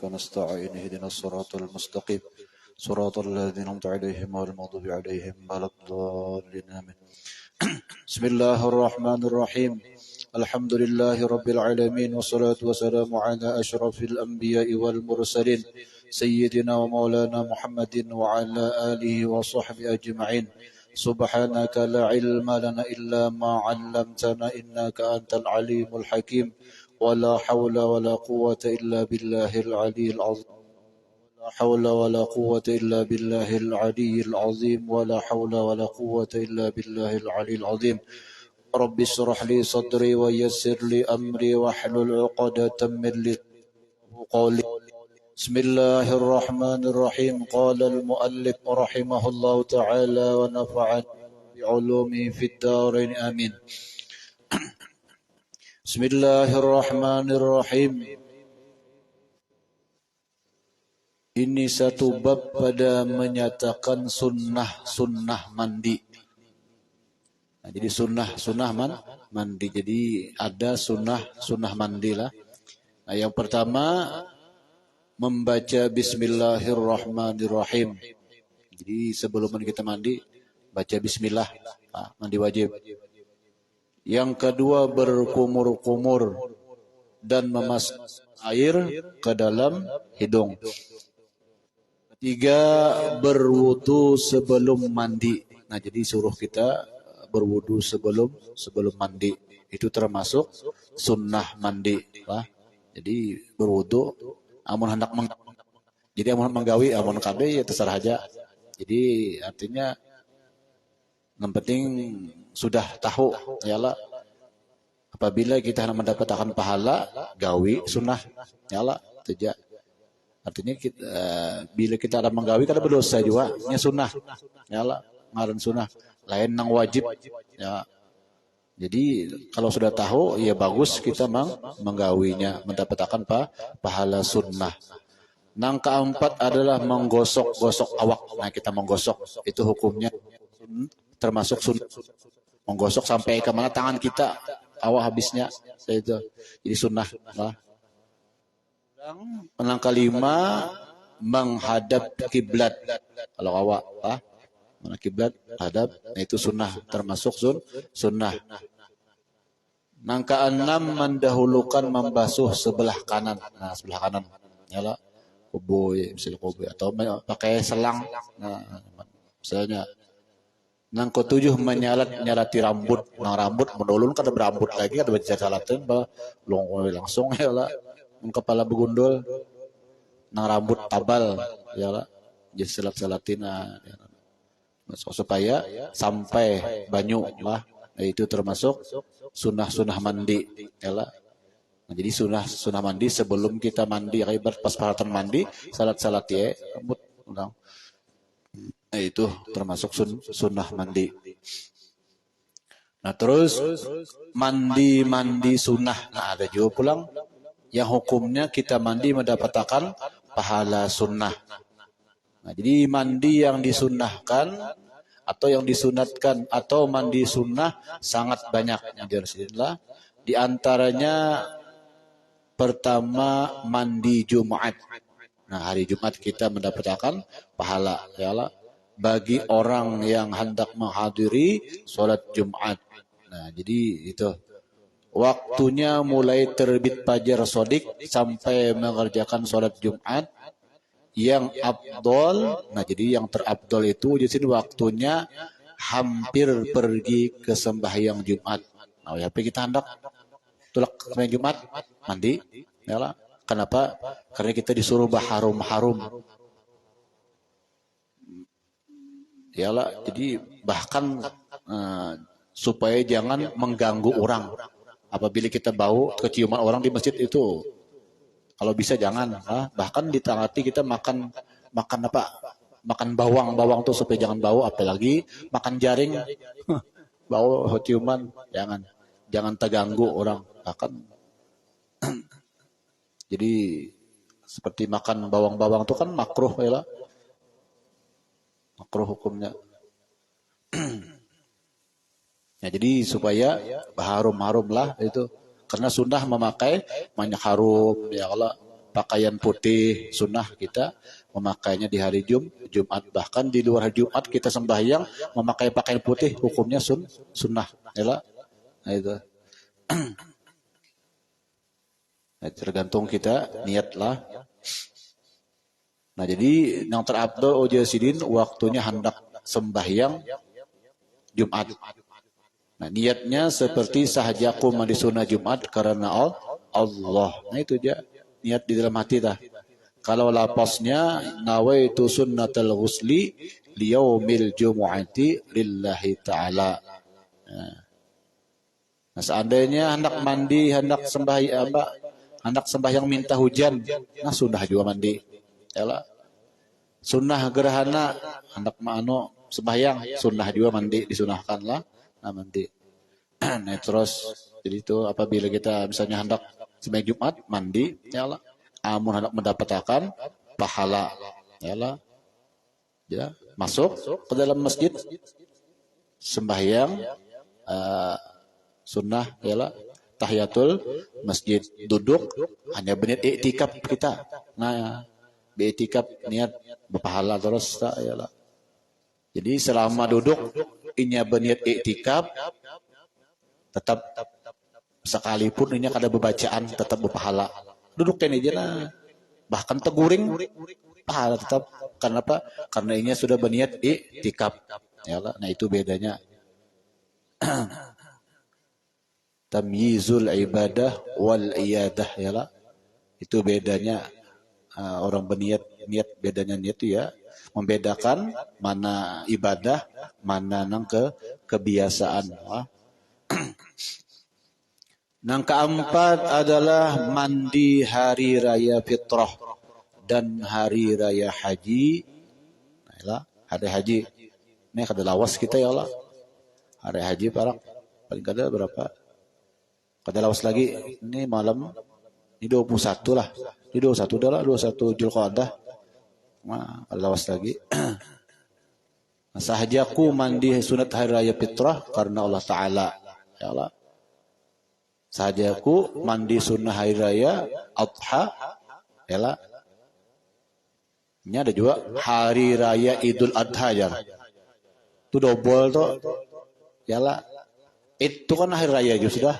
نستعين اهدنا الصراط المستقيم صراط الذين أنعمت عليهم غير المغضوب عليهم ولا الضالين آمين. بسم الله الرحمن الرحيم. الحمد لله رب العالمين والصلاة والسلام على أشرف الأنبياء والمرسلين سيدنا ومولانا محمد وعلى آله وصحبه أجمعين. سبحانك لا علم لنا إلا ما علمتنا إنك أنت العليم الحكيم ولا حول ولا قوة إلا بالله العلي العظيم لا حول ولا قوة إلا بالله العلي العظيم ولا حول ولا قوة إلا بالله العلي العظيم. رب اشرح لي صدري ويسر لي أمري واحلل عقدة من لساني قولي. بسم الله الرحمن الرحيم. قال المؤلف رحمه الله تعالى ونفعني بعلومه في الدارين آمين. بسم الله الرحمن الرحيم. Ini satu bab pada menyatakan sunnah mandi. Nah, jadi sunnah mandi. Jadi ada sunnah mandi lah. Nah, yang pertama membaca Bismillahirrahmanirrahim. Jadi sebelum kita mandi baca Bismillah. Mandi wajib. Yang kedua berkumur-kumur dan memasukkan air ke dalam hidung. Ketiga berwudu sebelum mandi. Nah, jadi suruh kita berwudu sebelum mandi. Itu termasuk sunnah mandi. Jadi berwudu amun hendak jadi amun menggawi amun kade ya terserah aja. Jadi artinya yang penting sudah tahu yalah apabila kita hendak mendapatkan pahala gawi sunnah yalah saja. Artinya bila kita ada menggawi kada berdosa juga nya sunnah yalah ngaran sunnah lain nang wajib ya. Jadi kalau sudah tahu ya bagus kita menggawinya mendapatkan pahala sunnah. Nang keempat adalah menggosok-gosok awak. Nah, kita menggosok itu hukumnya termasuk sunnah. Menggosok sampai ke mana tangan kita awak habisnya itu jadi sunnah. Yang kelima menghadap kiblat. Kalau awak mana kiblat hadap, nah itu sunnah termasuk sunnah. Yang keenam mendahulukan membasuh sebelah kanan. Nah, sebelah kanan yalah kuboy atau pakai selang. Nah, misalnya yang ketujuh nyalati rambut. Nah, rambut menulun kada berambut lagi kada baca salatin langsung yalah kepala begundul nang rambut tabal yalah jadi salatin supaya sampai banyu lah. Itu termasuk sunnah mandi yalah. Nah, jadi sunnah mandi sebelum kita mandi ibarat pas peralatan mandi salat ya rambut ulang. Nah, itu termasuk sunnah mandi. Nah, terus mandi sunnah. Nah, ada juga pulang yang hukumnya kita mandi mendapatkan pahala sunnah. Nah, jadi mandi yang disunnahkan atau yang disunatkan atau mandi sunnah sangat banyak yang dirasilah. Di antaranya pertama mandi Jumat. Nah, hari Jumat kita mendapatkan pahala yalah bagi orang yang hendak menghadiri sholat Jumat. Nah, jadi itu waktunya mulai terbit fajar sodik sampai mengerjakan sholat Jumat. Yang abdol, nah jadi yang terabdol itu di sini waktunya hampir pergi ke sembahyang Jumat. Nah, ya kita hendak tulak sembahyang Jumat mandi, yalah. Kenapa? Karena kita disuruh baharum. Yalah, jadi bahkan supaya jangan mengganggu orang. Apabila kita bau keciuman orang di masjid itu kalau bisa jangan, bahkan ditangati kita makan apa? Makan bawang tuh supaya jangan bau, apalagi makan jaring, bau ciuman, jangan terganggu orang. Bahkan jadi seperti makan bawang tuh kan makruh ya lah, makruh hukumnya. Ya, jadi supaya harum lah itu. Karena sunnah memakai minyak harum ya Allah pakaian putih sunnah kita memakainya di hari Jumat. Bahkan di luar hari Jumat kita sembahyang memakai pakaian putih hukumnya sunnah. Ya, nah itu. Nah, tergantung kita niatlah. Nah jadi yang terabdul ojasidin waktunya hendak sembahyang Jumat. Nah niatnya seperti sahajaku mandi sunnah Jumat karena Allah. Nah itu aja niat di dalam hati dah. Kalau lapasnya nawaitu sunnatal ghusli liyaumil jumu'ati lillahi ta'ala. Nah seandainya hendak mandi, hendak sembahyang minta hujan, nah sunnah juga mandi. Yalah. Sunnah gerhana hendak sembahyang, sunnah juga mandi, disunahkan lah. Nah mandi. Nah terus jadi itu apabila kita misalnya hendak sembahyang Jumat mandi, yalah. Amun hendak mendapatkan pahala, yalah. Ya, masuk ke dalam masjid sembahyang sunnah yalah tahiyatul masjid, duduk hanya berniat iktikaf kita. Nah, iktikaf niat berpahala terus tak yalah. Jadi selama duduk inya berniat iktikaf tetap sekalipun inya kada bebacaan tetap berpahala. Duduk ini aja lah. Bahkan teguring pahala tetap. Karena apa? Karena inya sudah berniat iktikaf. Yalah, nah itu bedanya. Tamyizul ibadah wal iyadah yalah. Itu bedanya orang berniat bedanya niat itu ya membedakan mana ibadah mana nang kebiasaan. Nang keempat adalah mandi hari raya fitrah dan hari raya haji. Nah, hari haji ini kada lawas kita ya Allah. Hari haji paling kada berapa? Kada lawas lagi. Ini malam ini 21 lah. Ini 21 dah lah, 21 Zulqa'dah. Nah, kada lawas lagi. Sahajaku mandi sunat hari raya fitrah karena Allah Ta'ala. Ya Allah. Sahajaku mandi sunnah hari raya Adha. Ya Allah. Ini ada juga hari raya Idul Adha ya. Itu double tuh. Ya Allah. Itu kan hari raya juga sudah.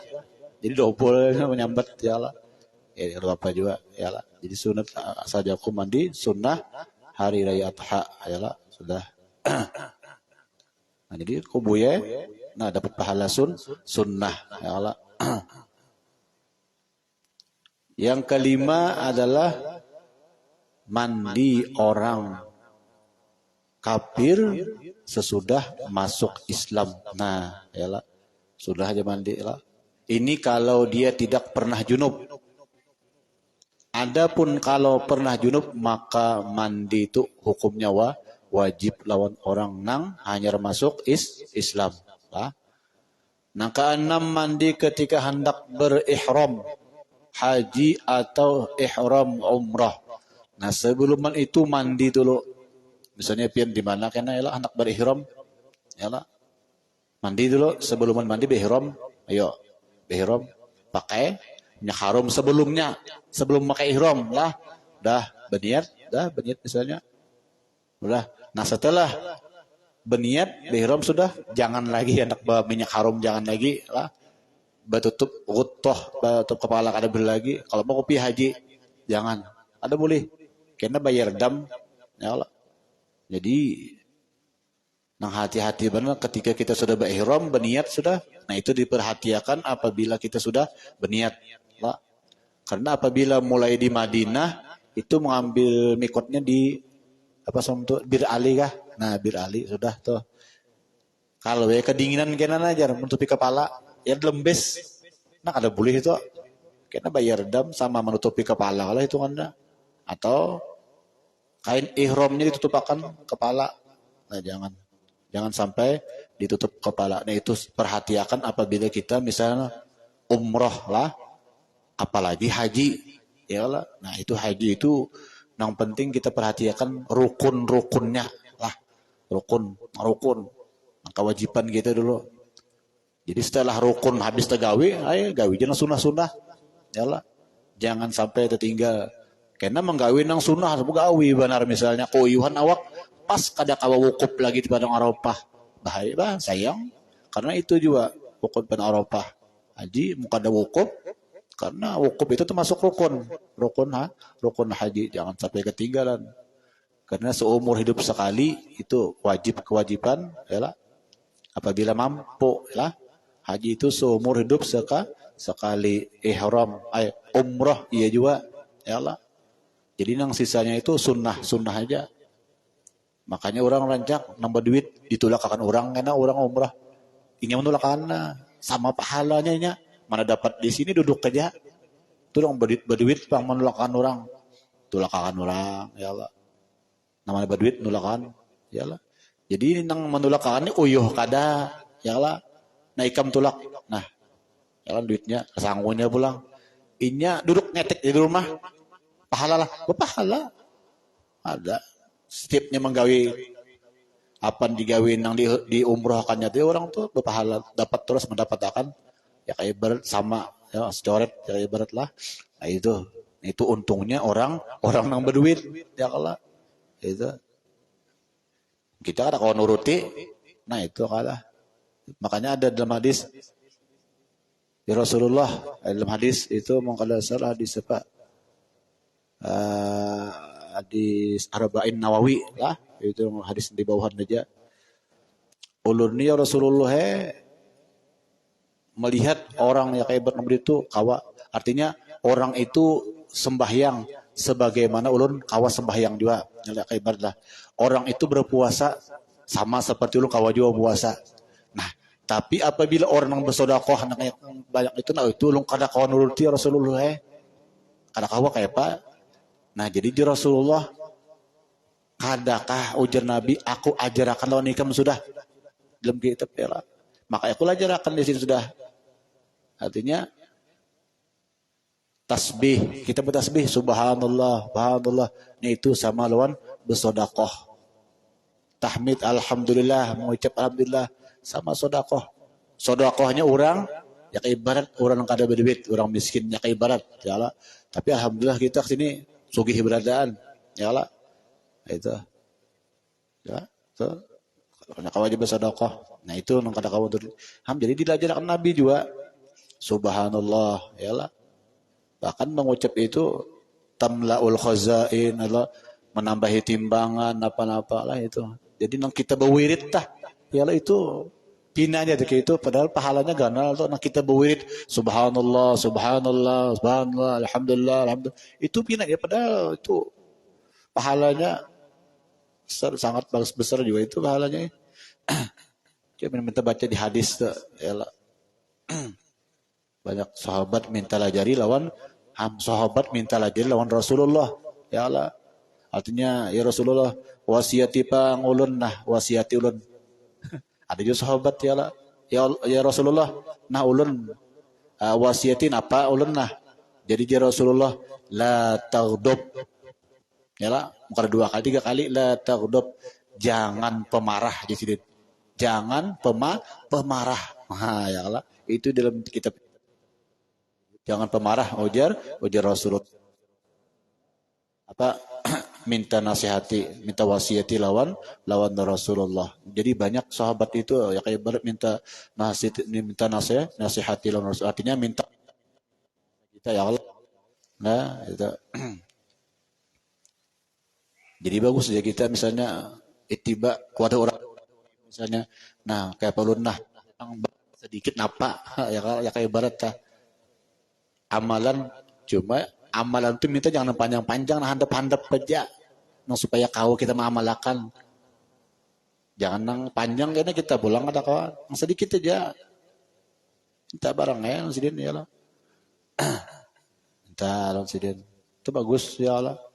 Jadi double menyambat ya Allah. Ya apa juga ya Allah. Jadi sunat saja aku mandi sunnah hari raya Adha ya Allah sudah. Nah jadi kubuye nah dapat pahala sunnah ya Allah. Yang kelima adalah mandi orang kafir sesudah masuk Islam. Nah, yalah. Sudah aja mandi lah. Ini kalau dia tidak pernah junub. Adapun kalau pernah junub maka mandi itu hukumnya wajib lawan orang nang hanya masuk Islam. Nah, yang keenam mandi ketika hendak berihram haji atau ihram umrah. Nah sebelum itu mandi dulu. Misalnya pian di mana kena yalah hendak berihram, yalah mandi dulu sebelum mandi berihram. Ayo berihram pakai minyak harum sebelumnya sebelum pakai ihram lah. Dah berniat misalnya. Udah. Nah setelah berniat berihram sudah jangan lagi hendak minyak harum jangan lagi lah. Batutup batutup kepala kada boleh lagi. Kalau mau kopi haji jangan. Ada boleh. Kena bayar dam. Ya Allah. Jadi nang hati-hati benar ketika kita sudah berihram berniat sudah. Nah itu diperhatikan apabila kita sudah berniat. Lah. Karena apabila mulai di Madinah itu mengambil mikotnya di apa untuk Bir Ali kah? Nah Bir Ali sudah tuh. Kalau ya kedinginan kena aja menutupi kepala. Ya lembes, nah ada boleh itu, kena bayar dam sama menutupi kepala kalau hitungannya, atau kain ihramnya ditutupkan kepala, nah jangan sampai ditutup kepala. Nah itu perhatikan apabila kita misalnya umroh lah, apalagi haji, ya lah. Nah itu haji itu yang penting kita perhatikan rukun-rukunnya lah, rukun, kewajiban kita dulu. Jadi setelah rukun habis tergawe, ayo gawe jangan sunah-sunah. Yalah. Jangan sampai tertinggal Karena menggawi nang sunnah, gawi benar misalnya koyuhan awak pas kada kawa wukuf lagi di padang Arafah. Bahaya bah, sayang. Karena itu juga wukuf padang Arafah. Haji muka ada wukuf karena wukuf itu termasuk rukun haji, jangan sampai ketinggalan. Karena seumur hidup sekali itu kewajiban ya. Apabila mampu ya. Haji itu seumur hidup sekali ihram, umrah iya juga ya Allah. Jadi nang sisanya itu sunnah aja. Makanya orang rancak nambah duit ditolak akan orang karena orang umrah. Ingin menolak karena sama pahalanya nya. Mana dapat di sini duduk aja. Tolong berduit pang menolakkan orang. Tolakan orang ya Allah. Namanya berduit nolakan ya Allah. Jadi nang menolakkan ini uyuh kada ya Allah. Nah ikam tolak. Nah, ya Allah duitnya sanggunya pulang. Inya duduk ngetek di rumah. Pahala lah, pahala ada. Setiapnya menggawi apa digawin yang diumrohkannya itu orang tuh berpahala dapat terus mendapatkan ya kayak ibarat sama ya secoret ya ibarat lah. Nah itu untungnya orang yang berduit ya Allah. Itu kita ada kalau nuruti, nah itu kalah. Makanya ada dalam hadis ya Rasulullah dalam hadis itu mengkala salah hadis apa? Hadis Arba'in Nawawi lah itu hadis di bawahan aja ulun ya Rasulullah melihat orang yang kayak bernama itu kawa artinya orang itu sembahyang sebagaimana ulun kawa sembahyang juga kayak lah orang itu berpuasa sama seperti ulun kawa juga puasa. Nah tapi apabila orang yang bersedekah banyak itu nah itu ulun kada kawa nuruti Rasulullah kada kawa kayak apa. Nah jadi di Rasulullah kadakah ujar Nabi aku ajarakan lawan ikam sudah dalam kitab ya maka aku ajarakan di sini sudah artinya tasbih kita bertasbih subhanallah ini itu sama lawan bersedekah tahmid alhamdulillah mengucap alhamdulillah sama sedekahnya orang ya kayak ibarat orang yang kada berduit orang miskin ya kayak ibarat ya Allah tapi alhamdulillah kita kesini sugih beradaan ya Allah itu ya itu karena kawajib bersedekah nah itu nang kada kawan jadi diajarkan Nabi juga subhanallah ya Allah bahkan mengucap itu tamlaul khazain Allah menambahi timbangan apa-apa lah itu jadi nang kita berwirid tah ya Allah itu pinanya kayak itu padahal pahalanya ganal tuh nang kita berwirid subhanallah alhamdulillah itu pinanya padahal itu pahalanya sangat besar juga itu pahalanya. Coba minta baca di hadis tuh, ya banyak sahabat minta lajari lawan Rasulullah. Ya Allah. Artinya ya Rasulullah wasiati pang ulun nah wasiati ulun. Ada juga sahabat ya Allah. Ya Rasulullah nah ulun wasiatin apa ulun nah. Jadi ya Rasulullah la taghdab. Ya lah, bukan 2 kali 3 kali la taghdab. Jangan pemarah di sini. Jangan pemarah. Nah, ya Allah, itu dalam kitab. Jangan pemarah ujar Rasulullah. Apa minta nasihati, minta wasiati lawan Rasulullah. Jadi banyak sahabat itu ya kayak berat minta nasihati lawan Rasul. Artinya minta kita ya Allah. Nah, itu jadi bagus ya kita misalnya itiba kepada orang misalnya nah kayak pelun nah sedikit napa ya kayak barat tah amalan cuma amalan itu minta jangan panjang-panjang nah handap-handap aja nah supaya kau kita mengamalkan jangan nang panjang karena kita pulang ada kawan yang sedikit aja minta barang ya sidin ya Allah minta sidin itu bagus ya Allah